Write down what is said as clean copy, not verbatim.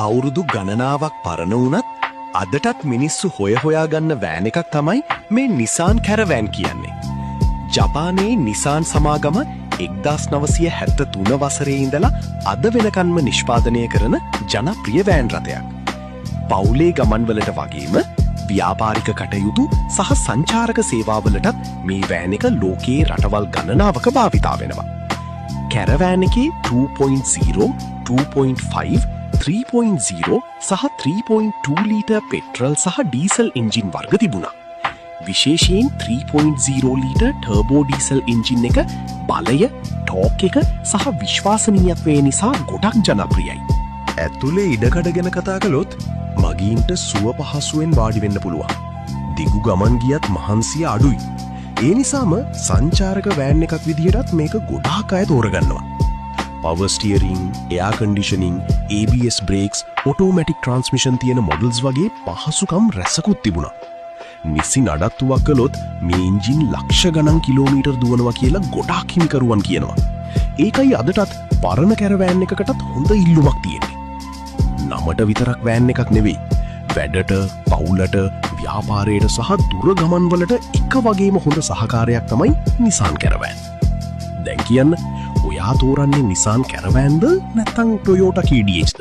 අවුරුදු ගණනාවක් පරණ වුණත් අදටත් මිනිස්සු හොයා ගන්න වෑන් එකක් තමයි මේ නිසාන් කැරවෑන් කියන්නේ. ජපානයේ නිසාන් සමාගම 1973 වසරේ ඉඳලා අද වෙනකන්ම නිෂ්පාදනය කරන ජනප්‍රිය වෑන් රථයක්. පවුලේ ගමන්වලට වගේම ව්‍යාපාරික කටයුතු සහ සංචාරක සේවාවලටත් මේ වෑන් එක ලෝකයේ රටවල් ගණනාවක භාවිතා වෙනවා. කැරවෑන් එකේ 2.0, 2.5, 3.0 සහ 3.2 ලීටර් පෙට්‍රල් සහ ඩීසල් එන්ජින් වර්ග තිබුණා. විශේෂයෙන් 3.0 ලීටර් ටර්බෝ ඩීසල් එන්ජින් එක බලය, ටෝක් එක සහ විශ්වාසනීයත්වය නිසා ගොඩක් ජනප්‍රියයි. ඇතුලේ ඉඩකඩ ගැන කතා කළොත් මගීන්ට සුව පහසුවෙන් වාඩි වෙන්න පුළුවන්. දිගු ගමන් ගියත් මහන්සිය අඩුයි. ඒ නිසාම සංචාරක වෑන් එකක් විදිහටත් මේක ගොඩාක් අය තෝරගන්නවා. Power steering, air conditioning, ABS brakes, automatic transmission තියෙන මොඩල්ස් වගේ පහසුකම් රැසකුත් තිබුණා. නිසි නඩත්තුවක් කළොත් මේ එන්ජින් ලක්ෂ ගණන් කිලෝමීටර් දුවනවා කියලා ගොඩාක් හිමිකරුවන් කියනවා. ඒකයි අදටත් පරණ කැරවෑන් එකකටත් හොඳ ඉල්ලුමක් තියෙන්නේ. නමට විතරක් වෑන් එකක් නෙවෙයි. වැඩට, පවුලට, ව්‍යාපාරයට සහ දුර ගමන්වලට එක වගේම හොඳ සහකාරයක් තමයි නිසාන් කැරවෑන්. දැන් කියන්න, ඔයා තෝරන්නේ නිසාන් කැරවෑන්ද නැත්නම් ටොයෝටා KDHද?